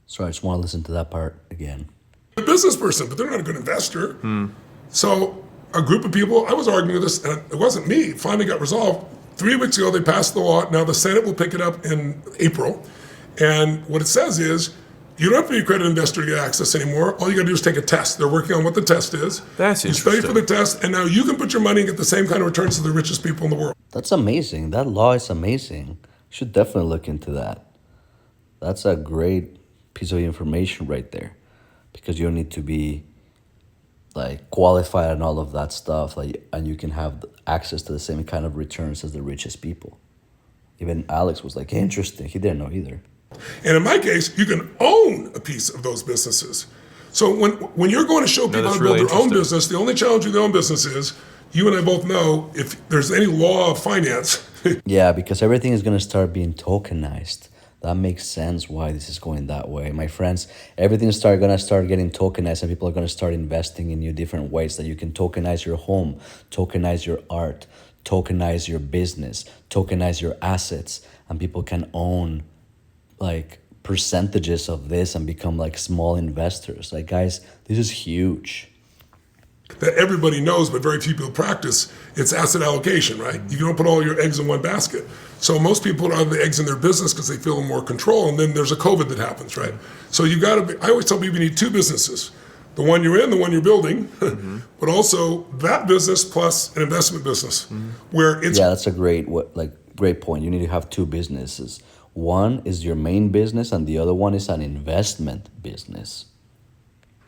So I just want to listen to that part again. A business person, but they're not a good investor. So a group of people, I was arguing this, and it wasn't me, it finally got resolved. 3 weeks ago, they passed the law. Now the Senate will pick it up in April. And what it says is, you don't have to be a accredited investor to get access anymore. All you got to do is take a test. They're working on what the test is. That's You study for interesting. the test, and now you can put your money and get the same kind of returns as the richest people in the world. That's amazing. That law is amazing. Should definitely look into that. That's a great piece of information right there, because you don't need to be like qualified and all of that stuff, like, and you can have access to the same kind of returns as the richest people. Even Alex was like, interesting. He didn't know either. And in my case, you can own a piece of those businesses. So when you're going to show people how that's to build really their own interesting. business, the only challenge with their own business is, you and I both know, if there's any law of finance, Yeah, because everything is gonna start being tokenized. That makes sense why this is going that way. My friends, everything's gonna start getting tokenized, and people are gonna start investing in new different ways that you can tokenize your home, tokenize your art, tokenize your business, tokenize your assets, and people can own like percentages of this and become like small investors. Like, guys, this is huge. that everybody knows, but very few people practice, it's asset allocation, right? You don't put all your eggs in one basket. So most people put all the eggs in their business because they feel more control, and then there's a COVID that happens, right? So you got to be, I always tell people you need two businesses. The one you're in, the one you're building, but also that business plus an investment business where it's Yeah, that's a great point. You need to have two businesses. One is your main business, and the other one is an investment business.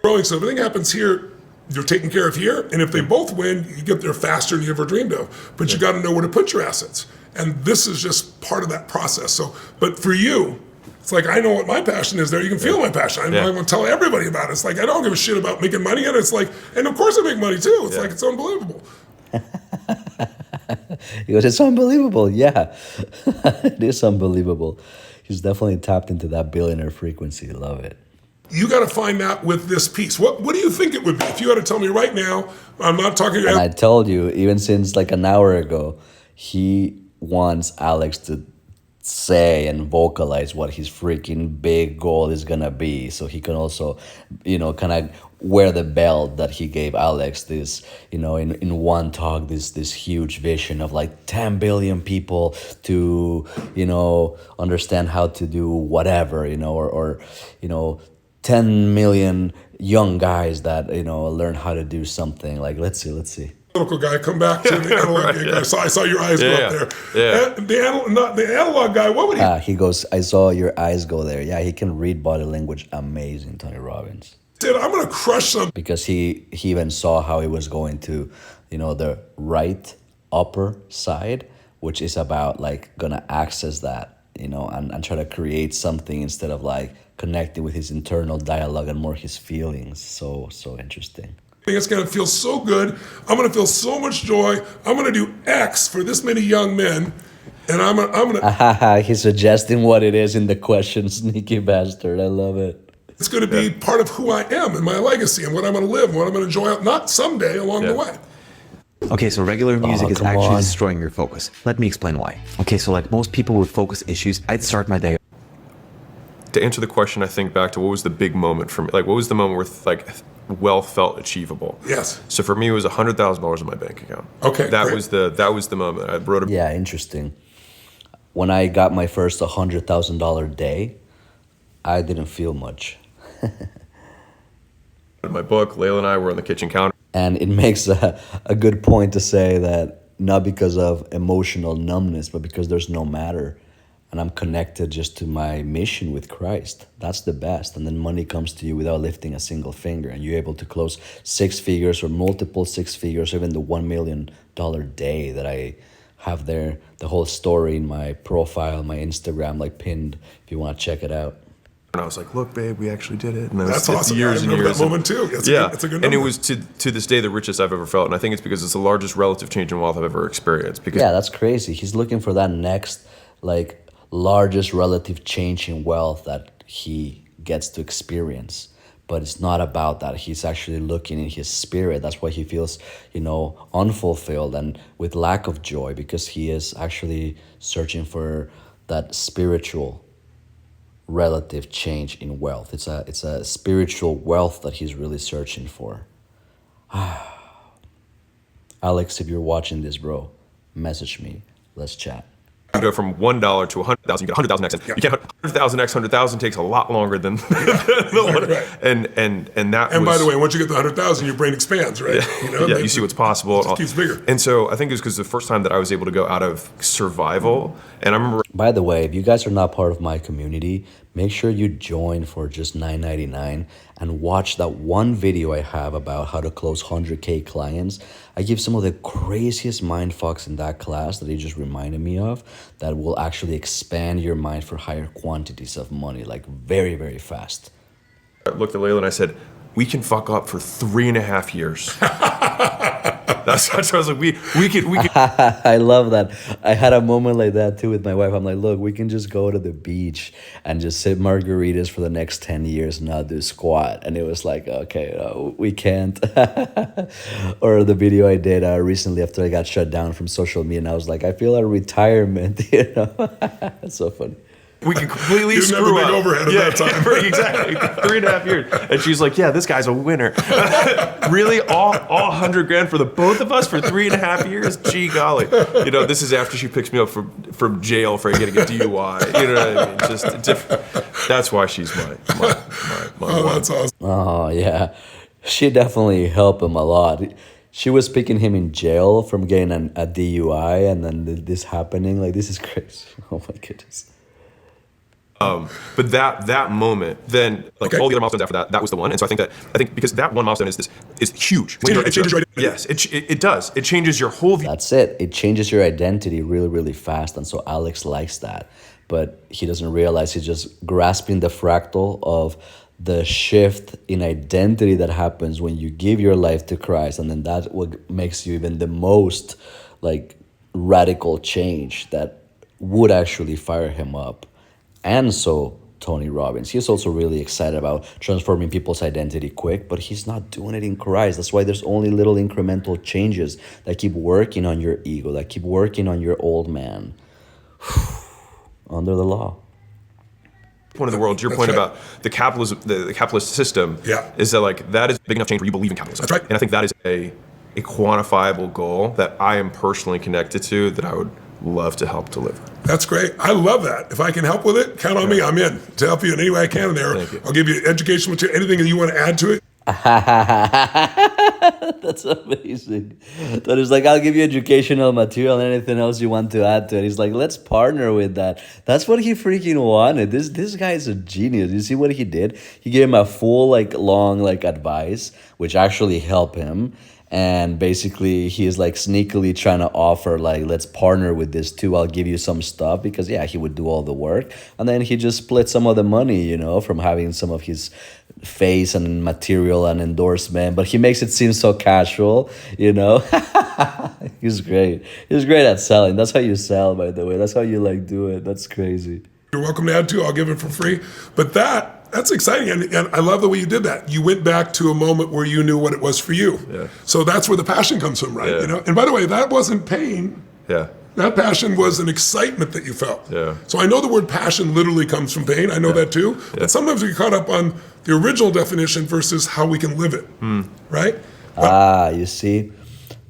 growing. So everything happens here, you're taken care of here, and if they both win, you get there faster than you ever dreamed of. But you got to know where to put your assets, and this is just part of that process. So, but for you, it's like, I know what my passion is there. You can feel my passion. I want to tell everybody about it. It's like, I don't give a shit about making money, and it's like, and of course I make money too. It's like, it's unbelievable. He goes, it's unbelievable. Yeah, it is unbelievable. He's definitely tapped into that billionaire frequency. Love it. You got to find out with this piece. What do you think it would be? If you had to tell me right now, I'm not talking. And I told you, even since like an hour ago, he wants Alex to say and vocalize what his freaking big goal is gonna be, so he can also, kind of wear the belt that he gave Alex. This, in one talk, this huge vision of like 10 billion people to, understand how to do whatever, or 10 million young guys that learn how to do something. Like, let's see. Analog guy, come back to the analog guy. I saw your eyes go up there. Yeah. And the analog guy, what would he He goes, I saw your eyes go there. Yeah, he can read body language. Amazing, Tony Robbins. said? I'm going to crush some. Because he even saw how he was going to, the right upper side, which is about like gonna access that, and try to create something instead of like connecting with his internal dialogue and more his feelings. So interesting. It's going to feel so good. I'm going to feel so much joy. I'm going to do X for this many young men, and I'm going to. He's suggesting what it is in the question, sneaky bastard. I love it. It's going to be part of who I am and my legacy and what I'm going to live and what I'm going to enjoy, not someday along the way. Okay, so regular music is come actually on. destroying your focus. Let me explain why. Okay, so like most people with focus issues, I'd start my day. To answer the question, I think back to what was the big moment for me? Like, what was the moment where like wealth felt achievable? Yes. So for me, it was $100,000 in my bank account. Okay, That great. was the moment. I wrote a Yeah, interesting. When I got my first $100,000 day, I didn't feel much. my book. Layla and I were on the kitchen counter. And it makes a good point to say that not because of emotional numbness, but because there's no matter. And I'm connected just to my mission with Christ. That's the best. And then money comes to you without lifting a single finger. And you're able to close six figures or multiple six figures, even the $1 million day that I have there. The whole story in my profile, my Instagram, like pinned, if you want to check it out. And I was like, "Look, babe, we actually did it." And then That's it's awesome. I years and remember years. that moment too. It's a good and it number. was to this day the richest I've ever felt, and I think it's because it's the largest relative change in wealth I've ever experienced. Because Yeah, that's crazy. He's looking for that next, like, largest relative change in wealth that he gets to experience. But it's not about that. He's actually looking in his spirit. That's why he feels, unfulfilled and with lack of joy, because he is actually searching for that spiritual relative change in wealth. It's a spiritual wealth that he's really searching for. Alex, if you're watching this, bro, message me. Let's chat. You go from $1 to 100,000, you get 100,000x. And you can't 100,000x 100,000 takes a lot longer than the one. Right. And that. And by the way, once you get to 100,000, your brain expands, right? You see what's possible. It just keeps bigger. And so I think it was because the first time that I was able to go out of survival, and I remember. By the way, if you guys are not part of my community, make sure you join for just $9.99 and watch that one video I have about how to close 100K clients. I give some of the craziest mind fucks in that class that it just reminded me of that will actually expand your mind for higher quantities of money, like very, very fast. I looked at Layla and I said, we can fuck up for 3.5 years. That's what I was like, we could. I love that. I had a moment like that too with my wife. I'm like, look, we can just go to the beach and just sip margaritas for the next 10 years and not do squat. And it was like, okay, we can't. Or the video I did recently after I got shut down from social media, and I was like, I feel a retirement, It's so funny. We can completely You didn't have screw a big up. overhead at that time. Exactly. 3.5 years. And she's like, yeah, this guy's a winner. Really? All 100 grand for the both of us for 3.5 years? Gee golly. This is after she picks me up from jail for getting a DUI. You know what I mean? Just different. That's why she's my Oh, one. that's awesome. Oh, yeah. She definitely helped him a lot. She was picking him in jail from getting a DUI, and then this happening. Like, this is crazy. Oh, my goodness. But that moment, then all the other milestones after that was the one. And so I think because that one milestone is huge. It changes your identity. Yes, it does. It changes your whole view. That's it. It changes your identity really, really fast. And so Alex likes that. But he doesn't realize he's just grasping the fractal of the shift in identity that happens when you give your life to Christ. And then that's what makes you even the most radical change that would actually fire him up. And so Tony Robbins, he's also really excited about transforming people's identity quick, but he's not doing it in Christ. That's why there's only little incremental changes that keep working on your ego, that keep working on your old man under the law. Point of the world, to your point about the capitalism, the capitalist system, is that that is big enough change where you believe in capitalism. That's right. And I think that is a quantifiable goal that I am personally connected to, that I would love to help deliver. That's great. I love that. If I can help with it, count on me. I'm in to help you in any way I can in there. I'll give you educational material, anything that you want to add to it. That's amazing. So he's like, I'll give you educational material and anything else you want to add to it. He's like, let's partner with that. That's what he freaking wanted. This guy is a genius. You see what he did? He gave him a full long advice, which actually helped him. And basically, he's sneakily trying to offer, let's partner with this too. I'll give you some stuff because, he would do all the work. And then he just split some of the money, from having some of his face and material and endorsement. But he makes it seem so casual, He's great. He's great at selling. That's how you sell, by the way. That's how you do it. That's crazy. You're welcome to add too. I'll give it for free. But that's exciting. And I love the way you did that. You went back to a moment where you knew what it was for you. Yeah. So that's where the passion comes from, right? Yeah. And by the way, that wasn't pain. Yeah. That passion was an excitement that you felt. Yeah. So I know the word passion literally comes from pain. I know that too. Yeah. But sometimes we get caught up on the original definition versus how we can live it, right? You see,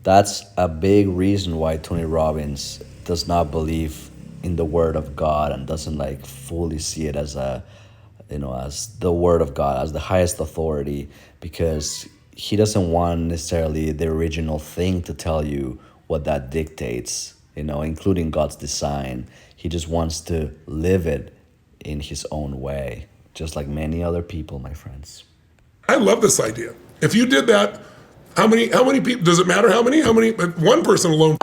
that's a big reason why Tony Robbins does not believe in the word of God and doesn't fully see it as as the word of God, as the highest authority, because he doesn't want necessarily the original thing to tell you what that dictates, including God's design. He just wants to live it in his own way, just like many other people, my friends. I love this idea. If you did that, how many people, does it matter how many? One person alone.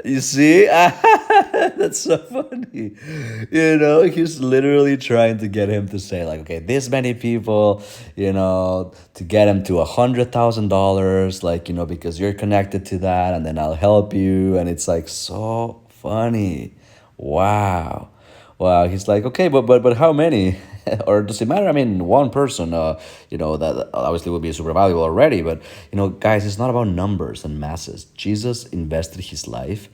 You see? That's so funny. He's literally trying to get him to say okay, this many people, to get him to $100,000, because you're connected to that, and then I'll help you. And it's so funny. Wow. He's like, okay, but how many? Or does it matter? I mean, one person, that obviously would be super valuable already. But, guys, it's not about numbers and masses. Jesus invested his life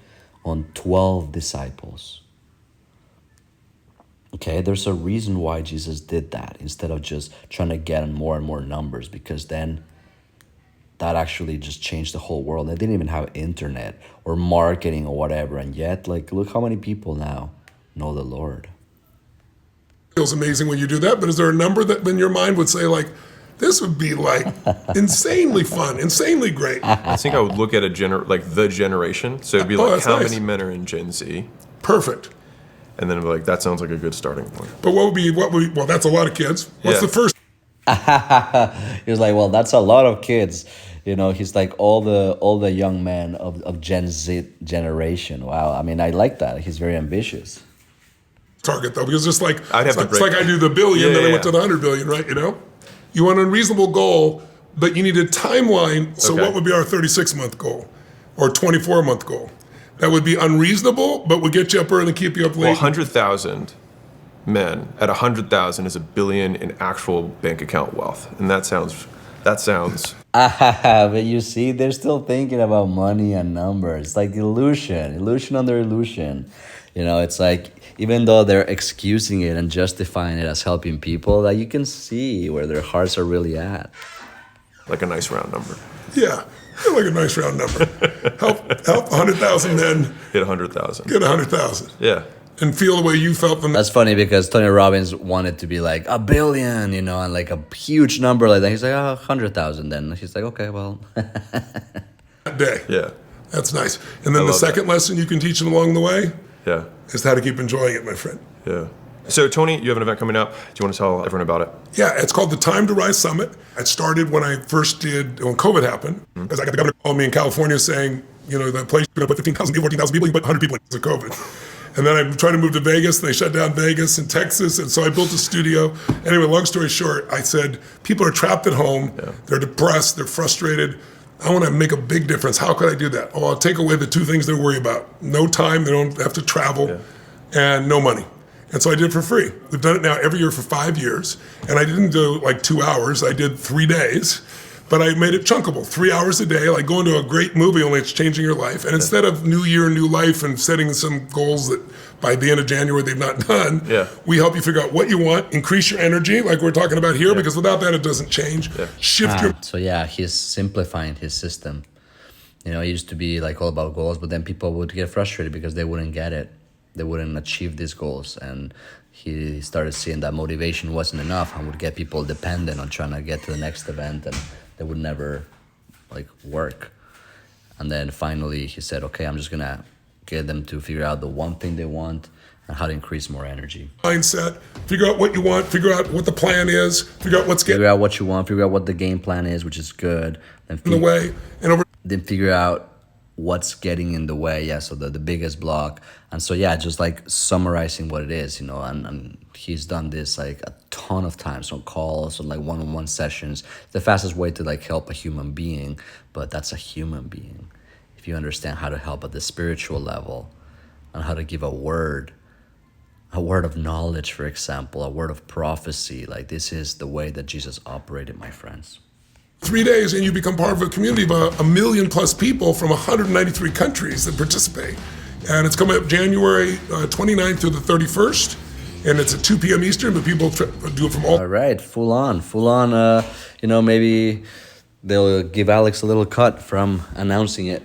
on 12 disciples. Okay, there's a reason why Jesus did that instead of just trying to get more and more numbers, because then that actually just changed the whole world. They didn't even have internet or marketing or whatever, and yet, like, look how many people now know the Lord. Feels amazing when you do that, but is there a number that in your mind would say, like, this would be like insanely fun, insanely great? I think I would look at the generation. So it'd be like, that's how nice. many men are in Gen Z? Perfect. And then it'd be like, that sounds like a good starting point. But what would be, well, that's a lot of kids. What's Yeah. the first He was like, well, that's a lot of kids. You know, he's like all the young men of Gen Z generation. Wow. I mean, I like that. He's very ambitious. target, though? Because it's like, I'd have to it's break like I do the billion, Yeah, then I yeah, went to the 100 billion, right? You know? You want an unreasonable goal, but you need a timeline. So Okay. what would be our 36-month goal or 24-month goal? That would be unreasonable, but would get you up early and keep you up Well, late. 100,000 men at 100,000 is $1 billion in actual bank account wealth, and that sounds. But you see, they're still thinking about money and numbers. It's like illusion under illusion. You know, it's like, even though they're excusing it and justifying it as helping people, that you can see where their hearts are really at. Like a nice round number. Yeah, like a nice round number. help 100,000 men Hit 100,000. get 100,000 Yeah. and feel the way you felt when That's funny because Tony Robbins wanted to be like $1 billion, you know, and like a huge number like that. He's like, 100,000 then. He's like, okay, well. that day. Yeah. That's nice. And then I the love second lesson you can teach them along the way Yeah. is how to keep enjoying it, my friend. Yeah. So, Tony, you have an event coming up. Do you want to tell everyone about it? Yeah, it's called the Time to Rise Summit. It started when COVID happened, because I got the governor calling me in California saying, you know, that place, you're going to put 15,000 people, 14,000 people, you put 100 people in because of COVID. And then I tried to move to Vegas, and they shut down Vegas and Texas, and so I built a studio. Anyway, long story short, I said, people are trapped at home, they're depressed, they're frustrated. I want to make a big difference. How could I do that? Oh, I'll take away the two things they worry about. No time, they don't have to travel, and no money. And so I did it for free. We've done it now every year for 5 years. And I didn't do like 2 hours, I did 3 days. But I made it chunkable, 3 hours a day, like going to a great movie, only it's changing your life. And instead of new year, new life, and setting some goals that by the end of January they've not done, we help you figure out what you want, increase your energy, like we're talking about here, because without that it doesn't change. Shift your So yeah, he's simplifying his system. You know, it used to be like all about goals, but then people would get frustrated because they wouldn't get it. They wouldn't achieve these goals. And he started seeing that motivation wasn't enough and would get people dependent on trying to get to the next event, and they would never like work. And then finally he said, okay, I'm just gonna get them to figure out the one thing they want and how to increase more energy. mindset, figure out what you want, figure out what the plan is, figure out what's getting Figure out what you want, figure out what the game plan is, which is good. Then in the way, and over then figure out what's getting in the way. Yeah, so the biggest block. And so yeah, just like summarizing what it is, you know, and he's done this like a ton of times on calls, on like one-on-one sessions. The fastest way to like help a human being, but that's a human being. If you understand how to help at the spiritual level and how to give a word of knowledge, for example, a word of prophecy, like this is the way that Jesus operated, my friends. 3 days, and you become part of a community of a million plus people from 193 countries that participate. And it's coming up January 29th through the 31st, and it's at 2 p.m. Eastern, but people do it from all All right, full on. You know, maybe they'll give Alex a little cut from announcing it.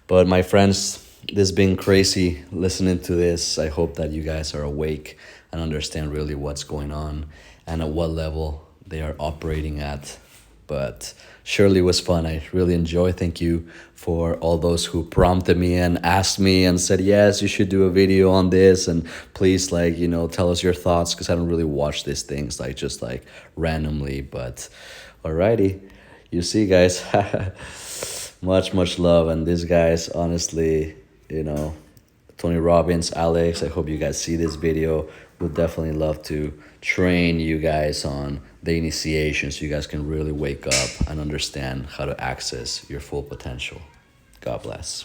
But my friends, this has been crazy listening to this. I hope that you guys are awake and understand really what's going on and at what level they are operating at. But surely it was fun. I really enjoy. Thank you for all those who prompted me and asked me and said, yes, you should do a video on this. And please, like, you know, tell us your thoughts, because I don't really watch these things like just like randomly. But alrighty, you see, guys, much love. And these guys, honestly, you know, Tony Robbins, Alex, I hope you guys see this video. Would definitely love to train you guys on the initiation so you guys can really wake up and understand how to access your full potential. God bless.